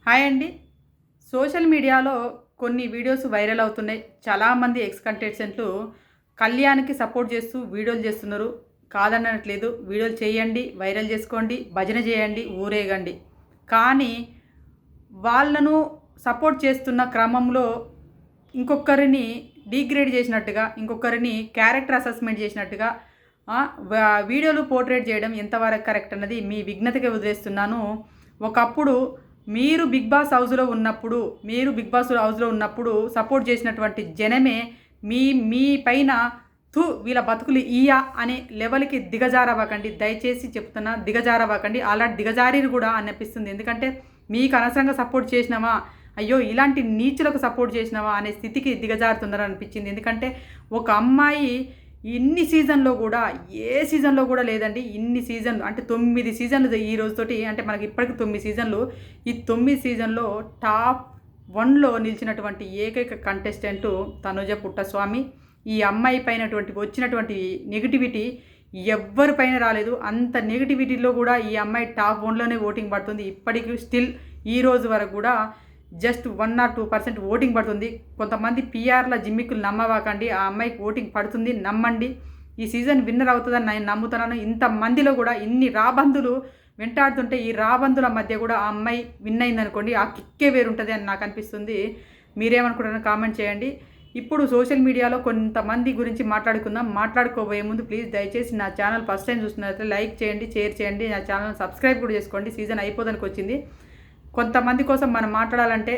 Hi అండి. Social మీడియాలో కొన్ని వీడియోస్ వైరల్ అవుతున్నాయి. చాలామంది ఎక్స్ కంటెస్టెంట్లు కళ్యాణ్‌కి సపోర్ట్ చేస్తూ వీడియోలు చేస్తున్నారు. కాదనట్లేదు. వీడియోలు చేయండి, వైరల్ చేసుకోండి, భజన చేయండి, ఊరేగండి. కానీ వాళ్ళను సపోర్ట్ చేస్తున్న క్రమంలో ఇంకొకరిని డీగ్రేడ్ చేసినట్టుగా, ఇంకొకరిని క్యారెక్టర్ అసెస్మెంట్ చేసినట్టుగా వీడియోలు పోర్ట్రేట్ చేయడం ఎంతవరకు కరెక్ట్ అన్నది మీ విజ్ఞతకే వదిలేస్తున్నాను. ఒకప్పుడు మీరు బిగ్ బాస్ హౌస్లో ఉన్నప్పుడు సపోర్ట్ చేసినటువంటి జనమే మీ పైన వీళ్ళ బతుకులు ఇయ్యా అనే లెవెల్కి దిగజారవ్వకండి. దయచేసి చెప్తున్నా, దిగజారవ్వకండి. ఆల్రెడీ దిగజారిరు కూడా అనిపిస్తుంది. ఎందుకంటే మీకు అనవసరంగా సపోర్ట్ చేసినామా, అయ్యో ఇలాంటి నీచులకు సపోర్ట్ చేసినావా అనే స్థితికి దిగజారుతున్నారని అనిపించింది. ఎందుకంటే ఒక అమ్మాయి ఇన్ని సీజన్లో కూడా ఏ సీజన్లో కూడా లేదండి. ఇన్ని సీజన్లు అంటే 9 సీజన్లు ఈ రోజుతోటి, అంటే మనకి ఇప్పటికి 9 సీజన్లు. ఈ 9 సీజన్లో టాప్ 1లో నిలిచినటువంటి ఏకైక కంటెస్టెంట్ తనుజ పుట్టస్వామి. ఈ అమ్మాయి వచ్చినటువంటి నెగిటివిటీ ఎవ్వరిపైన రాలేదు. అంత నెగిటివిటీలో కూడా ఈ అమ్మాయి టాప్ 1లోనే ఓటింగ్ పడుతుంది. ఇప్పటికీ స్టిల్ ఈ రోజు వరకు కూడా జస్ట్ 1 or 2% ఓటింగ్ పడుతుంది. కొంతమంది పిఆర్ల జిమ్మిక్కులు నమ్మవాకండి. ఆ అమ్మాయికి ఓటింగ్ పడుతుంది, నమ్మండి. ఈ సీజన్ విన్నర్ అవుతుందని నేను నమ్ముతున్నాను. ఇంతమందిలో కూడా ఇన్ని రాబందులు వెంటాడుతుంటే ఈ రాబందుల మధ్య కూడా ఆ అమ్మాయి విన్ అయిందనుకోండి, ఆ కిక్కే వేరుంటుంది అని నాకు అనిపిస్తుంది. మీరేమనుకుంటారో కామెంట్ చేయండి. ఇప్పుడు సోషల్ మీడియాలో కొంతమంది గురించి మాట్లాడుకుందాం. మాట్లాడుకోబోయే ముందు ప్లీజ్ దయచేసి నా ఛానల్ ఫస్ట్ టైం చూస్తున్నట్లయితే లైక్ చేయండి, షేర్ చేయండి, నా ఛానల్ సబ్స్క్రైబ్ కూడా చేసుకోండి. సీజన్ అయిపోదానికి వచ్చింది. కొంతమంది కోసం మనం మాట్లాడాలంటే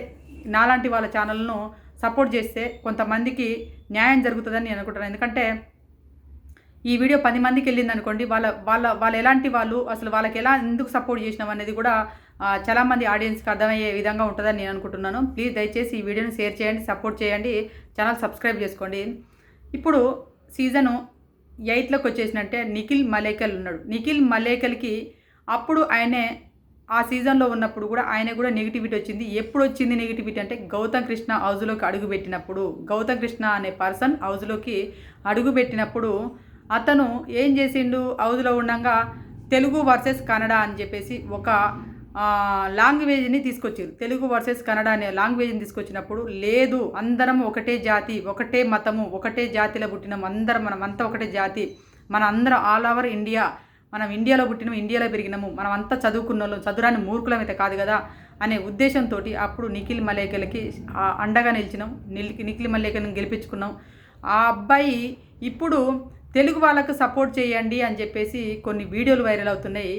నాలాంటి వాళ్ళ ఛానల్ను సపోర్ట్ చేస్తే కొంతమందికి న్యాయం జరుగుతుందని నేను అనుకుంటున్నాను. ఎందుకంటే ఈ వీడియో 10 మందికి వెళ్ళింది అనుకోండి, వాళ్ళు ఎలాంటి వాళ్ళు, అసలు వాళ్ళకి ఎందుకు సపోర్ట్ చేసినాం అనేది కూడా చాలామంది ఆడియన్స్కి అర్థమయ్యే విధంగా ఉంటుందని నేను అనుకుంటున్నాను. ప్లీజ్ దయచేసి ఈ వీడియోని షేర్ చేయండి, సపోర్ట్ చేయండి, ఛానల్ సబ్స్క్రైబ్ చేసుకోండి. ఇప్పుడు సీజను 8లోకి వచ్చేసినట్టే నిఖిల్ మలేకల్ ఉన్నాడు. నిఖిల్ మలేకల్కి అప్పుడు ఆయనే ఆ సీజన్లో ఉన్నప్పుడు కూడా ఆయన కూడా నెగిటివిటీ వచ్చింది. ఎప్పుడు వచ్చింది నెగిటివిటీ అంటే గౌతమ్ కృష్ణ హౌస్లోకి అడుగుపెట్టినప్పుడు. గౌతమ్ కృష్ణ అనే పర్సన్ హౌస్లోకి అడుగుపెట్టినప్పుడు అతను ఏం చేసిండు, హౌస్లో ఉండగా తెలుగు వర్సెస్ కన్నడ అని చెప్పేసి ఒక లాంగ్వేజ్ని తీసుకొచ్చారు. తెలుగు వర్సెస్ కన్నడ అనే లాంగ్వేజ్ని తీసుకొచ్చినప్పుడు, లేదు అందరం ఒకటే జాతి, ఒకటే మతము, ఒకటే జాతిలో పుట్టినాం, మనమంతా ఒకటే జాతి, మన అందరం ఆల్ ఓవర్ ఇండియా, మనం ఇండియాలో పుట్టినాము, ఇండియాలో పెరిగినాము, మనం అంతా చదువుకున్న వాళ్ళం, చదువురాని మూర్ఖులమైతే కాదు కదా అనే ఉద్దేశంతో అప్పుడు నిఖిల్ మలేకల్కి అండగా నిలిచినాం. నిఖిల్ మలేకల్ని గెలిపించుకున్నాం. ఆ అబ్బాయి ఇప్పుడు తెలుగు వాళ్ళకు సపోర్ట్ చేయండి అని చెప్పేసి కొన్ని వీడియోలు వైరల్ అవుతున్నాయి.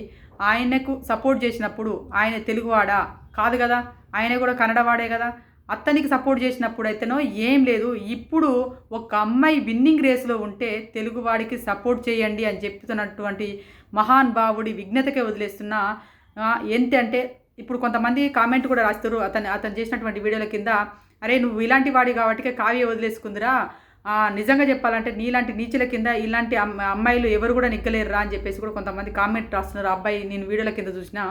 ఆయనకు సపోర్ట్ చేసినప్పుడు ఆయన తెలుగువాడా కాదు కదా, ఆయన కూడా కన్నడవాడే కదా. అతనికి సపోర్ట్ చేసినప్పుడు అయితేనో ఏం లేదు. ఇప్పుడు ఒక అమ్మాయి విన్నింగ్ రేస్లో ఉంటే తెలుగువాడికి సపోర్ట్ చేయండి అని చెప్తున్నటువంటి మహాన్ భావుడి విజ్ఞతకే వదిలేస్తున్నా. ఏంటంటే ఇప్పుడు కొంతమంది కామెంట్ కూడా రాస్తారు అతను చేసినటువంటి వీడియోల కింద, అరే నువ్వు ఇలాంటి వాడి కాబట్టికే కావ్య వదిలేసుకుందిరా, నిజంగా చెప్పాలంటే నీలాంటి నీచుల కింద ఇలాంటి అమ్మాయిలు ఎవరు కూడా నిగ్గలేరురా అని చెప్పేసి కూడా కొంతమంది కామెంట్ రాస్తున్నారు. అబ్బాయి నేను వీడియోల కింద చూసినా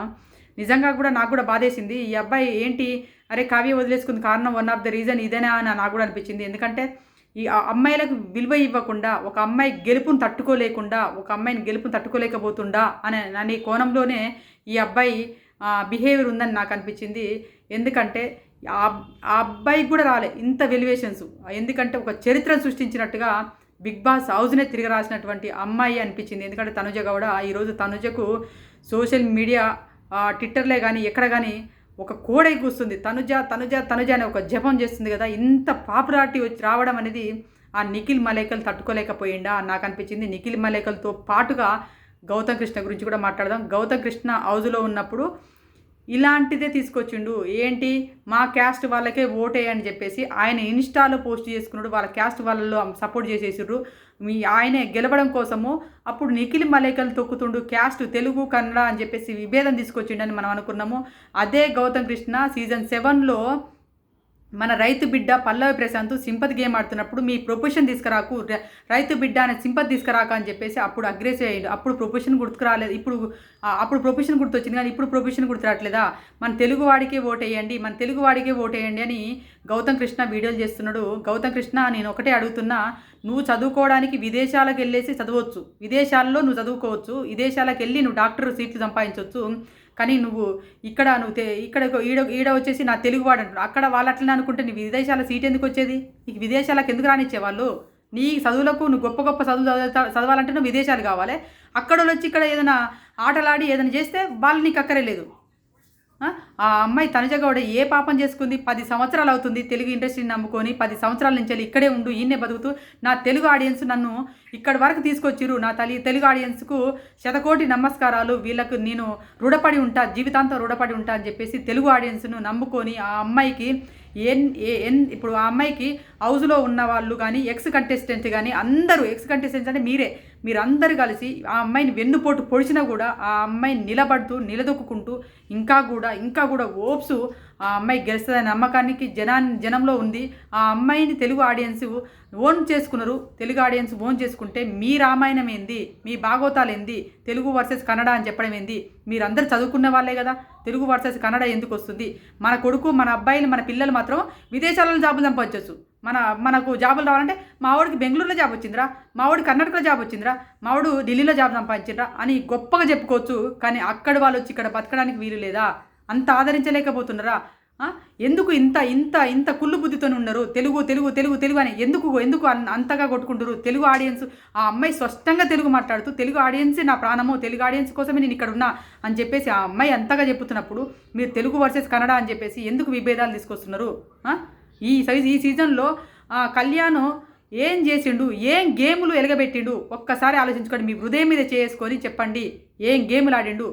నిజంగా కూడా నాకు కూడా బాధేసింది. ఈ అబ్బాయి ఏంటి, అరే కావ్య వదిలేసుకుంది కారణం వన్ ఆఫ్ ద రీజన్ ఇదేనా అని నాకు కూడా అనిపించింది. ఎందుకంటే ఈ అమ్మాయిలకు విలువ ఇవ్వకుండా, ఒక అమ్మాయి గెలుపుని తట్టుకోలేకపోతుండా అనే కోణంలోనే ఈ అబ్బాయి బిహేవియర్ ఉందని నాకు అనిపించింది. ఎందుకంటే ఆ అబ్బాయికి కూడా రాలే ఇంత వెల్యువేషన్స్. ఎందుకంటే ఒక చరిత్రను సృష్టించినట్టుగా బిగ్ బాస్ హౌస్నే తిరిగి రాసినటువంటి అమ్మాయి అనిపించింది. ఎందుకంటే తనుజ గౌడ ఈరోజు తనుజకు సోషల్ మీడియా ట్విట్టర్లే కానీ ఎక్కడ కానీ ఒక కోడై కూస్తుంది. తనుజ అనే ఒక జపం చేస్తుంది కదా. ఇంత పాపులారిటీ రావడం అనేది ఆ నిఖిల్ మలేకల్ తట్టుకోలేకపోయిందా అని నాకు అనిపించింది. నిఖిల్ మలేకల్తో పాటుగా గౌతమ్ కృష్ణ గురించి కూడా మాట్లాడదాం. గౌతమ్ కృష్ణ హౌస్లో ఉన్నప్పుడు ఇలాంటిదే తీసుకొచ్చిండు. ఏంటి, మా క్యాస్ట్ వాళ్ళకే ఓటేయని చెప్పేసి ఆయన ఇన్స్టాలో పోస్ట్ చేసుకున్నాడు. వాళ్ళ క్యాస్ట్ వాళ్ళలో సపోర్ట్ చేసేసారు. ఆయనే గెలవడం కోసము అప్పుడు నిఖిల్ మలేకల్ తొక్కుతుండు క్యాస్ట్ తెలుగు కన్నడ అని చెప్పేసి విభేదం తీసుకొచ్చిండని మనం అనుకున్నాము. అదే గౌతమ్ కృష్ణ సీజన్ 7లో మన రైతు బిడ్డ పల్లవి ప్రశాంత్ సింపతి గేమ్ ఆడుతున్నప్పుడు మీ ప్రొఫెషన్ తీసుకురాకు, రైతు బిడ్డ అనే సింపతి తీసుకురాక అని చెప్పేసి అప్పుడు అగ్రెసివ్ అయ్యిండు. అప్పుడు ప్రొఫెషన్ గుర్తుకురాలేదు. అప్పుడు ప్రొఫెషన్ గుర్తొచ్చింది కానీ ఇప్పుడు ప్రొఫెషన్ గుర్తురాట్లేదా, మన తెలుగువాడికే ఓటేయండి అని గౌతమ్ కృష్ణ వీడియోలు చేస్తున్నాడు. గౌతమ్ కృష్ణ నేను ఒకటే అడుగుతున్నా, నువ్వు చదువుకోవడానికి విదేశాలకు వెళ్ళేసి చదవచ్చు, విదేశాల్లో నువ్వు చదువుకోవచ్చు, విదేశాలకు వెళ్ళి నువ్వు డాక్టర్ సీట్లు సంపాదించవచ్చు, కానీ నువ్వు ఇక్కడ ఈడ వచ్చేసి నా తెలుగువాడు అంటున్నావు. అక్కడ వాళ్ళు అట్లనే అనుకుంటే నీ విదేశాల సీట్ ఎందుకు వచ్చేది? నీకు విదేశాలకు ఎందుకు రానిచ్చేవాళ్ళు? నీ చదువులకు నువ్వు గొప్ప గొప్ప చదవాలంటే నువ్వు విదేశాలు కావాలి. అక్కడ వచ్చి ఇక్కడ ఏదైనా ఆటలాడి ఏదైనా చేస్తే వాళ్ళు నీకు అక్కర్లేదు. ఆ అమ్మాయి తనుజ గౌడ ఏ పాపం చేసుకుంది? 10 సంవత్సరాలు అవుతుంది తెలుగు ఇండస్ట్రీని నమ్ముకొని, 10 సంవత్సరాల నుంచి ఇక్కడే ఉండు, ఈయనే బతుకుతూ నా తెలుగు ఆడియన్స్ నన్ను ఇక్కడి వరకు తీసుకొచ్చిరు. నా తెలుగు ఆడియన్స్కు శతకోటి నమస్కారాలు, వీళ్ళకు నేను రుణపడి ఉంటా, జీవితాంతం రుణపడి ఉంటా అని చెప్పేసి తెలుగు ఆడియన్స్ను నమ్ముకొని ఆ అమ్మాయికి ఇప్పుడు ఆ అమ్మాయికి హౌస్లో ఉన్న వాళ్ళు కానీ ఎక్స్ కంటెస్టెంట్ కానీ అందరూ ఎక్స్ కంటెస్టెంట్స్ అంటే మీరందరూ కలిసి ఆ అమ్మాయిని వెన్నుపోటు పొడిచినా కూడా ఆ అమ్మాయిని నిలదొక్కుంటూ ఇంకా కూడా ఓప్స్ ఆ అమ్మాయి గెలుస్తుందనే నమ్మకానికి జనంలో ఉంది. ఆ అమ్మాయిని తెలుగు ఆడియన్స్ ఓన్ చేసుకున్నారు. తెలుగు ఆడియన్స్ ఓన్ చేసుకుంటే మీ రామాయణం ఏంది? మీ భాగవతాలు ఏంది? తెలుగు వర్సెస్ కన్నడ అని చెప్పడం ఏంది? మీరందరూ చదువుకున్న వాళ్ళే కదా. తెలుగు వర్సెస్ కన్నడ ఎందుకు వస్తుంది? మన కొడుకు, మన అబ్బాయిలు, మన పిల్లలు మాత్రం విదేశాలలో జాబులు సంపాదించవచ్చు. మనకు జాబులు రావాలంటే మా వాడికి బెంగళూరులో జాబ్ వచ్చిందిరా, మా వాడికి కర్ణాటకలో జాబ్ వచ్చిందిరా, మా వాడు ఢిల్లీలో జాబ్ సంపాదించిండ్రా అని గొప్పగా చెప్పుకోవచ్చు. కానీ అక్కడ వాళ్ళు వచ్చి ఇక్కడ బతకడానికి వీలు లేదా? అంత ఆదరించలేకపోతున్నారా? ఎందుకు ఇంత ఇంత ఇంత కుళ్ళు బుద్ధితో ఉన్నారు? తెలుగు అని ఎందుకు అంతగా కొట్టుకుంటారు? తెలుగు ఆడియన్స్ ఆ అమ్మాయి స్పష్టంగా తెలుగు మాట్లాడుతూ తెలుగు ఆడియన్స్ నా ప్రాణము, తెలుగు ఆడియన్స్ కోసమే నేను ఇక్కడ ఉన్నా అని చెప్పేసి ఆ అమ్మాయి అంతగా చెప్పుతున్నప్పుడు మీరు తెలుగు వర్సెస్ కన్నడ అని చెప్పేసి ఎందుకు విభేదాలు తీసుకొస్తున్నారు? ఈ సీజన్లో కళ్యాణ్ ఏం చేసిండు? ఏం గేములు ఎలగబెట్టిండు? ఒక్కసారి ఆలోచించుకోండి. మీ హృదయం మీద చేసుకొని చెప్పండి ఏం గేములు ఆడిండు.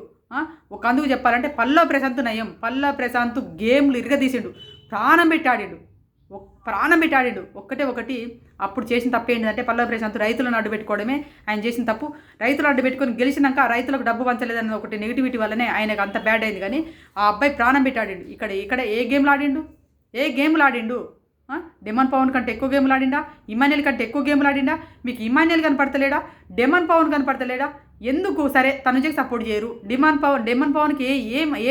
ఒక అందుకు చెప్పాలంటే పల్లవ ప్రశాంత్ గేమ్లు ఇరగదీసిండు, ప్రాణం పెట్టి ఆడిండు. ఒకటి అప్పుడు చేసిన తప్పు ఏంటంటే పల్లవ ప్రశాంత్ రైతులను అడ్డుపెట్టుకోవడమే ఆయన చేసిన తప్పు. రైతులు అడ్డుపెట్టుకొని గెలిచినాక రైతులకు డబ్బు పంచలేదన్న ఒకటి నెగిటివిటీ వల్లనే ఆయనకు అంత బ్యాడ్ అయింది. కానీ ఆ అబ్బాయి ప్రాణం పెట్టి ఆడిండు. ఇక్కడ ఏ గేమ్లు ఆడిండు? డెమన్ పవన్ కంటే ఎక్కువ గేమ్లు ఆడిండా? ఇమాన్యుయల్ కంటే ఎక్కువ గేమ్లు ఆడిండా? మీకు ఇమాన్యుయల్ కనపడతలేడా? డెమన్ పవన్ కనపడతలేడా? ఎందుకు సరే తనుజకి సపోర్ట్ చేయరు? డెమన్ పవన్కి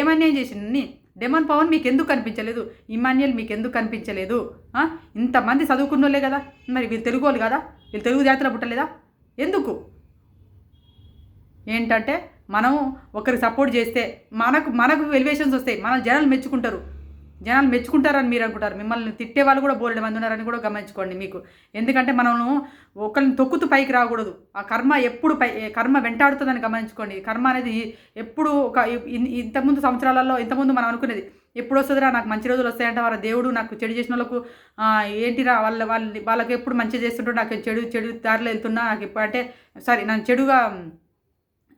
ఏమన్యాయం చేసింది? డెమన్ పవన్ మీకు ఎందుకు కనిపించలేదు? ఇమాన్యుయల్ మీకు ఎందుకు కనిపించలేదు? ఇంతమంది చదువుకున్న వాళ్ళే కదా, మరి వీళ్ళు తెలుగు వాళ్ళు కదా? వీళ్ళు తెలుగు జాతిలో పుట్టలేదా? ఎందుకు? ఏంటంటే మనం ఒకరికి సపోర్ట్ చేస్తే మనకు ఎలివేషన్స్ వస్తాయి, మన జనాలు మెచ్చుకుంటారని మీరు అనుకుంటారు. మిమ్మల్ని తిట్టే వాళ్ళు కూడా బోలెడు మంది ఉన్నారని కూడా గమనించుకోండి మీకు. ఎందుకంటే మనము ఒకరిని తొక్కుతూ పైకి రాకూడదు. ఆ కర్మ వెంటాడుతుందని గమనించుకోండి. కర్మ అనేది ఎప్పుడు ఇంతకుముందు సంవత్సరాలలో ఇంతకుముందు మనం అనుకునేది ఎప్పుడు వస్తుందిరా, నాకు మంచి రోజులు వస్తాయంటే వారు దేవుడు నాకు చెడు చేసిన వాళ్ళకు ఏంటిరా వాళ్ళకి ఎప్పుడు మంచి చేస్తుంటాడు, నాకు చెడు దారిలో వెళ్తున్నా, నాకు ఎప్పుడు అంటే నన్ను చెడుగా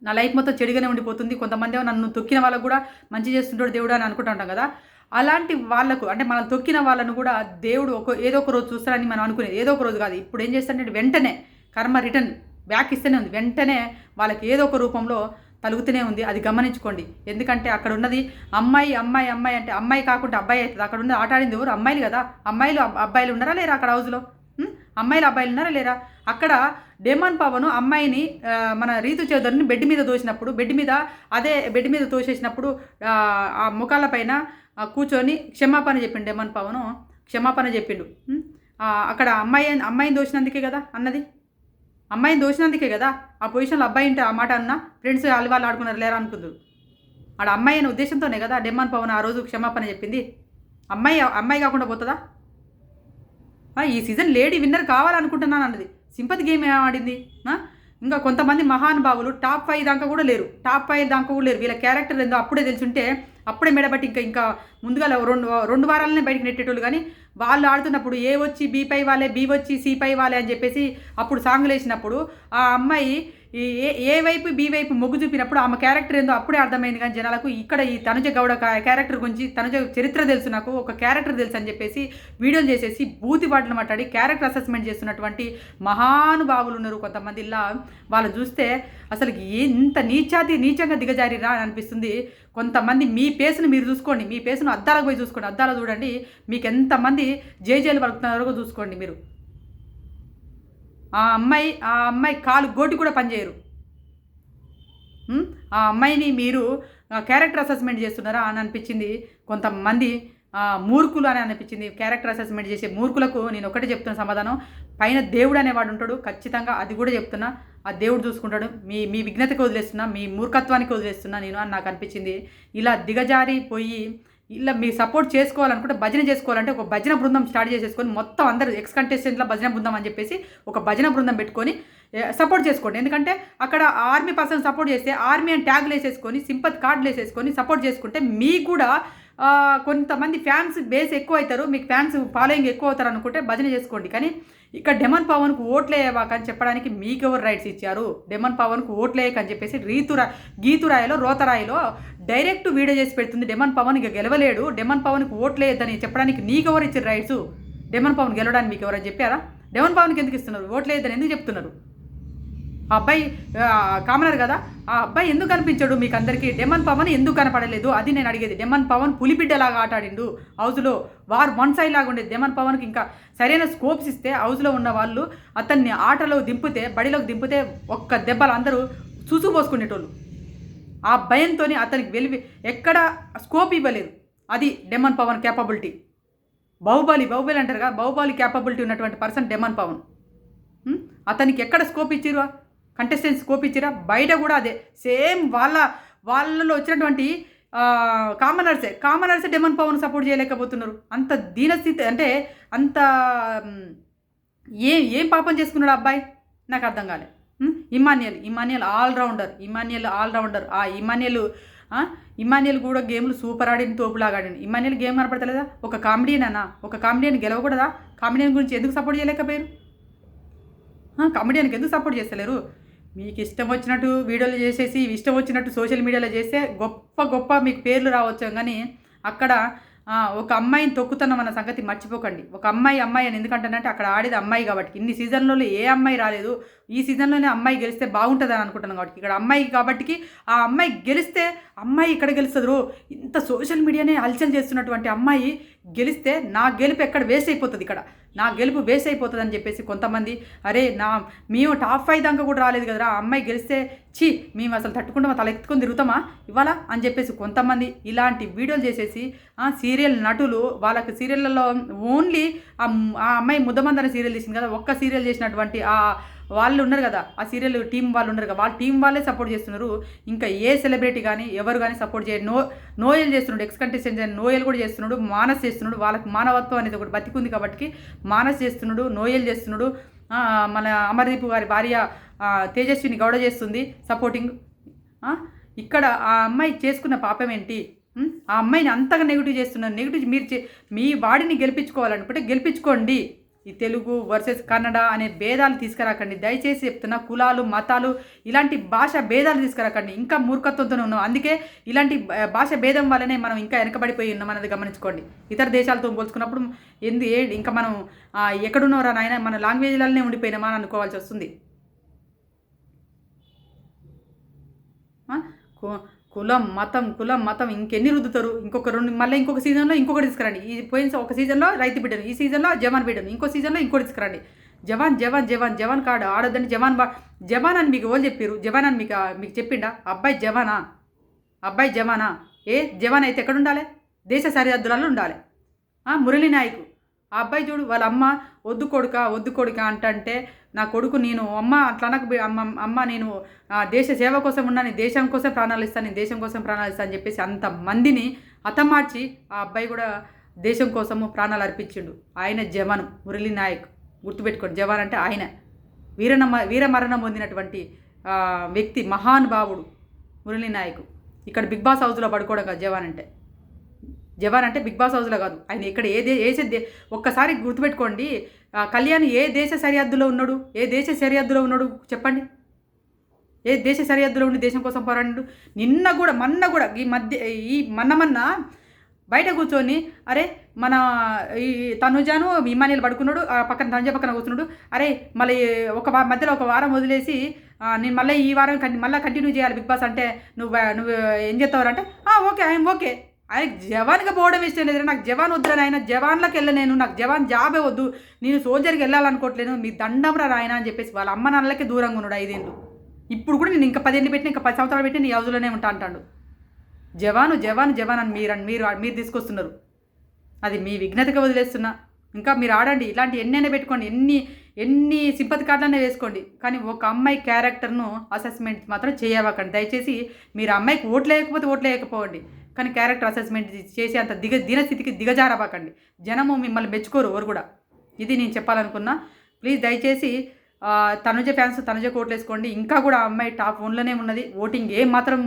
నా లైఫ్ మొత్తం చెడుగానే ఉండిపోతుంది. కొంతమంది నన్ను తొక్కిన వాళ్ళకు కూడా మంచి చేస్తుంటాడు దేవుడు అని అనుకుంటుంటాం కదా. అలాంటి వాళ్ళకు అంటే మనం తొక్కిన వాళ్ళను కూడా దేవుడు ఏదో ఒక రోజు చూస్తారని మనం అనుకునేది. ఏదో ఒక రోజు కాదు, ఇప్పుడు ఏం చేస్తాడంటే వెంటనే కర్మ రిటర్న్ బ్యాక్ ఇస్తూనే ఉంది. వెంటనే వాళ్ళకి ఏదో ఒక రూపంలో తలుగుతూనే ఉంది. అది గమనించుకోండి. ఎందుకంటే అక్కడ ఉన్నది అమ్మాయి అంటే అమ్మాయి కాకుండా అబ్బాయి అవుతుంది. అక్కడ ఉన్నది ఆట ఆడింది ఎవరు? అమ్మాయిలు కదా. అబ్బాయిలు ఉన్నారా లేరా అక్కడ హౌస్లో? అబ్బాయిలు ఉన్నారా లేరా? అక్కడ డెమన్ పవన్ అమ్మాయిని మన రీతు చౌదరిని బెడ్ మీద తోసేసినప్పుడు ఆ ముఖాల పైన కూర్చొని క్షమాపణ చెప్పిండు. డెమన్ పవన్ క్షమాపణ చెప్పిండు. అక్కడ అమ్మాయిని దోసినందుకే కదా అన్నది. అమ్మాయిని దోసినందుకే కదా ఆ పొజిషన్లో అబ్బాయి ఉంటే ఆ మాట అన్న ఫ్రెండ్స్ వాళ్ళు ఆడుకున్నారు లేరా అనుకుందరు. ఆడ అమ్మాయి అనే ఉద్దేశంతోనే కదా డెమన్ పవన్ ఆ రోజు క్షమాపణ చెప్పింది. అమ్మాయి కాకుండా పోతుందా? ఈ సీజన్ లేడీ విన్నర్ కావాలనుకుంటున్నాను అన్నది. సింపతి గేమ్ ఏం ఆడింది? ఇంకా కొంతమంది మహానుభావులు టాప్ 5 దాకా కూడా లేరు. వీళ్ళ క్యారెక్టర్ ఏందో అప్పుడే తెలుసుంటే అప్పుడే మెడబట్టి ఇంకా ముందుగా రెండు వారాలనే బయటకు నెట్టేటోళ్ళు. కానీ వాళ్ళు ఆడుతున్నప్పుడు ఏ వచ్చి బి పై వాళ్ళే, బి వచ్చి సి పై వాళ్ళే అని చెప్పేసి అప్పుడు సాంగ్లు వేసినప్పుడు ఆ అమ్మాయి ఏ వైపు బి వైపు మొగ్గు చూపినప్పుడు ఆమె క్యారెక్టర్ ఏందో అప్పుడే అర్థమైంది. కానీ జనాలకు ఇక్కడ ఈ తనుజ గౌడ క్యారెక్టర్ గురించి, తనుజ చరిత్ర తెలుసు, నాకు ఒక క్యారెక్టర్ తెలుసు అని చెప్పేసి వీడియోలు చేసేసి బూతి పాటలు మాట్లాడి క్యారెక్టర్ అసెస్మెంట్ చేస్తున్నటువంటి మహానుభావులు ఉన్నారు కొంతమంది. ఇలా వాళ్ళు చూస్తే అసలు ఇంత నీచంగా దిగజారిరా అని అనిపిస్తుంది. కొంతమంది మీ పేసును మీరు చూసుకోండి, మీ పేసును అద్దాలకు పోయి చూసుకోండి. అద్దాలు చూడండి మీకు ఎంతమంది జేజేలు పలుకుతున్నారో చూసుకోండి మీరు. ఆ అమ్మాయి కాలు గోటి కూడా పనిచేయరు. ఆ అమ్మాయిని మీరు క్యారెక్టర్ అసెస్మెంట్ చేస్తున్నారా అని అనిపించింది. కొంతమంది మూర్ఖులు అని అనిపించింది. క్యారెక్టర్ అసెస్మెంట్ చేసే మూర్ఖులకు నేను ఒకటే చెప్తున్న సమాధానం, పైన దేవుడు అనేవాడు ఉంటాడు ఖచ్చితంగా, అది కూడా చెప్తున్నా. ఆ దేవుడు చూసుకుంటాడు. మీ మీ విఘ్నతకి వదిలేస్తున్నా, మీ మూర్ఖత్వానికి వదిలేస్తున్నా నేను అని నాకు అనిపించింది. ఇలా దిగజారిపోయి ఇలా మీ సపోర్ట్ చేసుకోవాలనుకుంటే, భజన చేసుకోవాలంటే ఒక భజన బృందం స్టార్ట్ చేసేసుకొని మొత్తం అందరూ ఎక్స్ కంటెస్టెంట్ల భజన బృందం అని చెప్పేసి ఒక భజన బృందం పెట్టుకొని సపోర్ట్ చేసుకోండి. ఎందుకంటే అక్కడ ఆర్మీ పర్సన్ సపోర్ట్ చేస్తే ఆర్మీ అని ట్యాగ్లు వేసేసుకొని సింపత్ కార్డులు వేసేసుకొని సపోర్ట్ చేసుకుంటే మీకు కూడా కొంతమంది ఫ్యాన్స్ బేస్ ఎక్కువ అవుతారు, మీకు ఫ్యాన్స్ ఫాలోయింగ్ ఎక్కువ అవుతారు అనుకుంటే భజన చేసుకోండి. కానీ ఇక్కడ డెమన్ పవన్కు ఓట్లేయవాకని చెప్పడానికి మీకెవరు రైట్స్ ఇచ్చారు? డెమన్ పవన్కు ఓట్లేయకని చెప్పేసి గీతురాయిలో రోతరాయిలో డైరెక్ట్ వీడియో చేసి పెడుతుంది. డెమన్ పవన్ ఇక గెలవలేడు, డెమన్ పవన్కి ఓట్లేయద్దని చెప్పడానికి నీకెవరు ఇచ్చారు రైట్స్? డెమన్ పవన్ గెలవడానికి మీకు ఎవరని చెప్పారా? డెమన్ పవన్కి ఎందుకు ఇస్తున్నారు? ఓట్లేయద్దని ఎందుకు చెప్తున్నారు? ఆ అబ్బాయి కామనర్ కదా, ఆ అబ్బాయి ఎందుకు కనిపించాడు మీకు అందరికీ? డెమన్ పవన్ ఎందుకు కనపడలేదు? అది నేను అడిగేది. డెమన్ పవన్ పులిబిడ్డలాగా ఆటాడిండు హౌస్లో, వార్ వన్ సైడ్ లాగా ఉండేది. డెమన్ పవన్కి ఇంకా సరైన స్కోప్స్ ఇస్తే హౌస్లో ఉన్న వాళ్ళు అతన్ని ఆటలో దింపితే, బడిలోకి దింపితే ఒక్క దెబ్బలు అందరూ చూసుపోసుకునేటోళ్ళు. ఆ భయంతో అతనికి ఎక్కడ స్కోప్ ఇవ్వలేదు. అది డెమన్ పవన్ క్యాపబిలిటీ. బాహుబలి అంటారు కదా, బాహుబలి క్యాపబిలిటీ ఉన్నటువంటి పర్సన్ డెమన్ పవన్. అతనికి ఎక్కడ స్కోప్ ఇచ్చిరా? కంటెస్టెంట్ స్కోప్ ఇచ్చిరా? బయట కూడా అదే సేమ్ వాళ్ళలో వచ్చినటువంటి కామనర్సే డెమన్ పవన్ సపోర్ట్ చేయలేకపోతున్నారు. అంత దీనస్థితి అంటే అంత ఏం పాపం చేసుకున్నాడు అబ్బాయి నాకు అర్థం కాలే. ఇమాన్యుయల్ ఆల్రౌండర్. ఆ ఇమాన్యుయల్ కూడా గేమ్లు సూపర్ ఆడిన, తోపులాగా ఆడిన. ఇమాన్యుయల్ గేమ్ కనపడతలేదా? ఒక కామెడియన్ గెలవకూడదా? కామెడియన్ గురించి ఎందుకు సపోర్ట్ చేయలేకపోయారు? కామెడియన్కి ఎందుకు సపోర్ట్ చేస్తలేరు? మీకు ఇష్టం వచ్చినట్టు వీడియోలు చేసేసి ఇష్టం వచ్చినట్టు సోషల్ మీడియాలో చేస్తే గొప్ప మీకు పేర్లు రావచ్చు. కానీ అక్కడ ఒక అమ్మాయిని తొక్కుతున్న సంగతి మర్చిపోకండి. ఒక అమ్మాయి అని ఎందుకంటానంటే అక్కడ ఆడేది అమ్మాయి కాబట్టి. ఇన్ని సీజన్లలో ఏ అమ్మాయి రాలేదు, ఈ సీజన్లోనే అమ్మాయి గెలిస్తే బాగుంటుంది అని అనుకుంటున్నాను కాబట్టి ఇక్కడ అమ్మాయి కాబట్టి ఆ అమ్మాయి గెలిస్తే అమ్మాయి ఇక్కడ గెలుస్తుంది. ఇంత సోషల్ మీడియానే హల్చల్ చేస్తున్నటువంటి అమ్మాయి గెలిస్తే నా గెలుపు ఎక్కడ వేస్ట్ అయిపోతుంది, ఇక్కడ నా గెలుపు వేస్ట్ అయిపోతుంది అని చెప్పేసి కొంతమంది అరే మేము టాప్ 5 దాకా కూడా రాలేదు కదరా, ఆ అమ్మాయి గెలిస్తే మేము అసలు తట్టుకుంటామా, తల ఎత్తుకొని తిరుగుతామా ఇవాళ అని చెప్పేసి కొంతమంది ఇలాంటి వీడియోలు చేసేసి సీరియల్ నటులు వాళ్ళకి సీరియళ్ళలో ఓన్లీ ఆ అమ్మాయి ముద్దమందన సీరియల్ తీసింది కదా, ఒక్క సీరియల్ చేసినటువంటి వాళ్ళు ఉన్నారు కదా, ఆ సీరియల్ టీం వాళ్ళు ఉన్నారు కదా, వాళ్ళ టీం వాళ్ళే సపోర్ట్ చేస్తున్నారు. ఇంకా ఏ సెలబ్రిటీ కానీ ఎవరు కానీ సపోర్ట్ చేయరు. నోయల్ చేస్తున్నాడు, ఎక్స్ కంటెస్టెంట్ నోయల్ కూడా చేస్తున్నాడు, మానస్ చేస్తున్నాడు. వాళ్ళకి మానవత్వం అనేది ఒకటి బతికుంది కాబట్టి మానస్ చేస్తున్నాడు, నోయల్ చేస్తున్నాడు. మన అమర్దీప్ గారి భార్య తేజస్విని గౌడ చేస్తుంది సపోర్టింగ్. ఇక్కడ ఆ అమ్మాయి చేసుకున్న పాపం ఏంటి? ఆ అమ్మాయిని అంతగా నెగిటివ్ చేస్తున్నారు. నెగిటివ్ మీ వాడిని గెలిపించుకోవాలనుకుంటే గెలిపించుకోండి. ఈ తెలుగు వర్సెస్ కన్నడ అనే భేదాలు తీసుకురాకండి దయచేసి చెప్తున్నా. కులాలు మతాలు ఇలాంటి భాష భేదాలు తీసుకురాకండి. ఇంకా మూర్ఖత్వంతోనే ఉన్నాం. అందుకే ఇలాంటి భాష భేదం వల్లనే మనం ఇంకా వెనకబడిపోయి ఉన్నాం అనేది గమనించుకోండి. ఇతర దేశాలతో పోల్చుకున్నప్పుడు ఇంకా మనం ఎక్కడున్నారా నాయన మన లాంగ్వేజ్లనే ఉండిపోయినామా అని అనుకోవాల్సి వస్తుంది. కులం మతం ఇంకెన్ని రుద్దుతారు? మళ్ళీ ఇంకొక సీజన్లో ఇంకొకటి తీసుకురండి. ఈ పోయిన ఒక సీజన్లో రైతు బిడ్డను, ఈ సీజన్లో జవాన్ బిడ్డను, ఇంకో సీజన్లో ఇంకోటి తీసుకురండి. జవాన్ కార్డు ఆడొద్దని జవాన్ అని మీకు ఎవరు చెప్పారు? జవాన్ అని మీకు చెప్పిండా? అబ్బాయి జవానా? జవాన్ అయితే ఎక్కడ ఉండాలి? దేశ సరిహద్దులలో ఉండాలి. మురళీ నాయక్ ఆ అబ్బాయి చూడు, వాళ్ళ అమ్మ వద్దు కొడుక అంటే నా కొడుకు నేను అట్లా అమ్మ నేను దేశ సేవ కోసం ఉన్నాను, దేశం కోసం ప్రాణాలు ఇస్తాను అని చెప్పేసి అంతమందిని హతమార్చి ఆ అబ్బాయి కూడా దేశం కోసము ప్రాణాలు అర్పించిండు. ఆయన జవాను మురళీ నాయక్, గుర్తుపెట్టుకోండి. జవాన్ అంటే ఆయన వీరమరణం పొందినటువంటి వ్యక్తి, మహానుభావుడు మురళీ నాయక్. ఇక్కడ బిగ్ బాస్ హౌస్లో పడుకోవడం కాదు జవాన్ అంటే బిగ్ బాస్ హౌస్లో కాదు. ఆయన ఇక్కడ ఒక్కసారి గుర్తుపెట్టుకోండి. కళ్యాణ్ ఏ దేశ సరిహద్దులో ఉన్నాడు చెప్పండి? ఏ దేశ సరిహద్దులో ఉండి దేశం కోసం పోరాడు? మొన్న కూడా మొన్న బయట కూర్చొని అరే మన ఈ తనుజాను ఇమాన్యుయల్ పడుకున్నాడు, పక్కన తనుజ పక్కన కూర్చున్నాడు. అరే మళ్ళీ మధ్యలో ఒక వారం వదిలేసి నేను మళ్ళీ ఈ వారం మళ్ళీ కంటిన్యూ చేయాలి బిగ్ బాస్ అంటే నువ్వు ఏం చేస్తావారంటే ఓకే ఐఎమ్ ఓకే. ఆయనకు జవాన్గా పోవడం ఇష్టం లేదు. నాకు జవాన్ వద్దురా ఆయన, జవాన్లోకి వెళ్ళలేను, నాకు జవాన్ జాబే వద్దు, నేను సోల్జర్కి వెళ్ళాలనుకోవట్లేను, మీ దండంరా రాయన అని చెప్పేసి వాళ్ళ అమ్మ నాన్నలకి దూరంగా ఉన్నాడు 5 ఏళ్ళు. ఇప్పుడు కూడా నేను ఇంకా 10 ఏళ్ళు పెట్టిన, ఇంకా 10 సంవత్సరాలు పెట్టి నీ హౌస్లోనే ఉంటా అంటాడు. జవాన్ అని మీరు తీసుకొస్తున్నారు. అది మీ విఘ్నతగా వదిలేస్తున్నా. ఇంకా మీరు ఆడండి, ఇలాంటి ఎన్నైనా పెట్టుకోండి, ఎన్ని సింపతి కార్డులనే వేసుకోండి, కానీ ఒక అమ్మాయి క్యారెక్టర్ను అసెస్మెంట్ మాత్రం చేయవకండి దయచేసి. మీరు అమ్మాయికి ఓట్లు వేయకపోండి, కానీ క్యారెక్టర్ అసెస్మెంట్ చేసి అంత దీనస్థితికి దిగజారవ్వకండి. జనము మిమ్మల్ని మెచ్చుకోరు ఎవరు కూడా. ఇది నేను చెప్పాలనుకున్నా. ప్లీజ్ దయచేసి తనుజ ఫ్యాన్స్ తనుజకు ఓట్లు వేసుకోండి. ఇంకా కూడా ఆ అమ్మాయి టాప్ 1లోనే ఉన్నది. ఓటింగ్ ఏం మాత్రం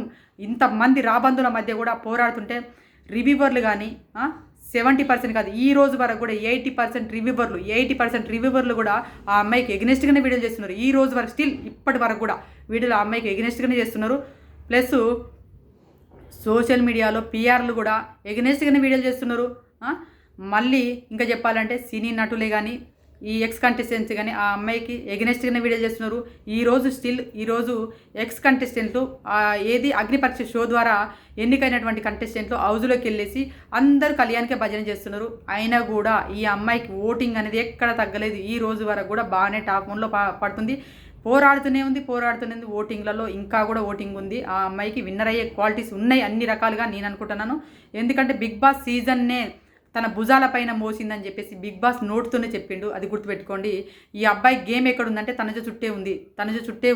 ఇంతమంది రాబందుల మధ్య కూడా పోరాడుతుంటే రివ్యూవర్లు కానీ 70% కాదు, ఈ రోజు వరకు కూడా 80% రివ్యూవర్లు కూడా ఆ అమ్మాయికి ఎగ్నెస్ట్గానే వీడియోలు చేస్తున్నారు. ఈ రోజు వరకు స్టిల్ ఇప్పటి వరకు కూడా వీడియోలు ఆ అమ్మాయికి ఎగ్నెస్ట్గానే చేస్తున్నారు. ప్లస్ సోషల్ మీడియాలో పిఆర్లు కూడా ఎగ్నెస్ట్గానే వీడియోలు చేస్తున్నారు. మళ్ళీ ఇంకా చెప్పాలంటే సినీ నటులే కానీ ఈ ఎక్స్ కంటెస్టెంట్స్ కానీ ఆ అమ్మాయికి ఎగ్నెస్ట్గానే వీడియో చేస్తున్నారు. ఈరోజు ఎక్స్ కంటెస్టెంట్లు ఏది అగ్నిపరీక్ష షో ద్వారా ఎన్నికైనటువంటి కంటెస్టెంట్లు హౌజ్లోకి వెళ్ళేసి అందరూ కళ్యాణ్కే భజన చేస్తున్నారు. అయినా కూడా ఈ అమ్మాయికి ఓటింగ్ అనేది ఎక్కడ తగ్గలేదు. ఈ రోజు వరకు కూడా బాగానే టాప్ 1లో పడుతుంది. పోరాడుతూనే ఉంది. ఓటింగ్లలో ఇంకా కూడా ఓటింగ్ ఉంది. ఆ అమ్మాయికి విన్నర్ అయ్యే క్వాలిటీస్ ఉన్నాయి అన్ని రకాలుగా నేను అనుకుంటున్నాను. ఎందుకంటే బిగ్ బాస్ సీజన్నే తన భుజాల పైన మోసిందని చెప్పేసి బిగ్ బాస్ నోట్తోనే చెప్పిండు. అది గుర్తుపెట్టుకోండి. ఈ అబ్బాయి గేమ్ ఎక్కడుందంటే తనుజ చుట్టే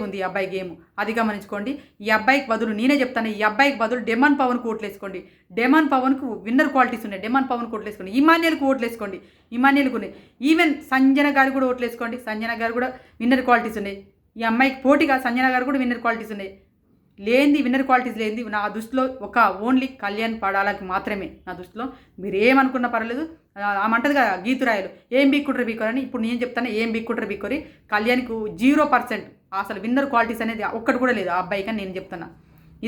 ఉంది ఈ అబ్బాయి గేమ్. అది గమనించుకోండి. ఈ అబ్బాయికి బదులు నేనే చెప్తాను, ఈ అబ్బాయికి బదులు డెమాన్ పవన్కు ఓట్లేసుకోండి. డెమాన్ పవన్కు విన్నర్ క్వాలిటీస్ ఉన్నాయి. డెమాన్ పవన్కు ఓట్లేసుకోండి. ఇమాన్యుయల్కు ఓట్లేసుకోండి. ఇమాన్యుయల్కు ఈవెన్ సంజన గారు కూడా ఓట్లేసుకోండి. సంజన గారు కూడా విన్నర్ క్వాలిటీస్ ఉన్నాయి. ఈ అమ్మాయికి పోటీగా సంజన గారు కూడా విన్నర్ క్వాలిటీస్ ఉన్నాయి. విన్నర్ క్వాలిటీస్ లేనిది నా దృష్టిలో ఒక ఓన్లీ కళ్యాణ్ పడాలకి మాత్రమే. నా దృష్టిలో మీరు ఏమనుకున్నా పర్లేదు. ఆమంటది కదా గీతురాయలు, ఏం బీక్కుంటారు అని. ఇప్పుడు నేను చెప్తాను, ఏం బీక్కుంటారు కళ్యాణ్కు 0% అసలు విన్నర్ క్వాలిటీస్ అనేది ఒక్కటి కూడా లేదు ఆ అబ్బాయికి అని నేను చెప్తున్నా.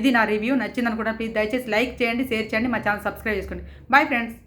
ఇది నా రివ్యూ. నచ్చింది అనుకుంటున్నా. ప్లీజ్ దయచేసి లైక్ చేయండి, షేర్ చేయండి, మా ఛానల్ సబ్స్క్రైబ్ చేసుకోండి. Bye friends.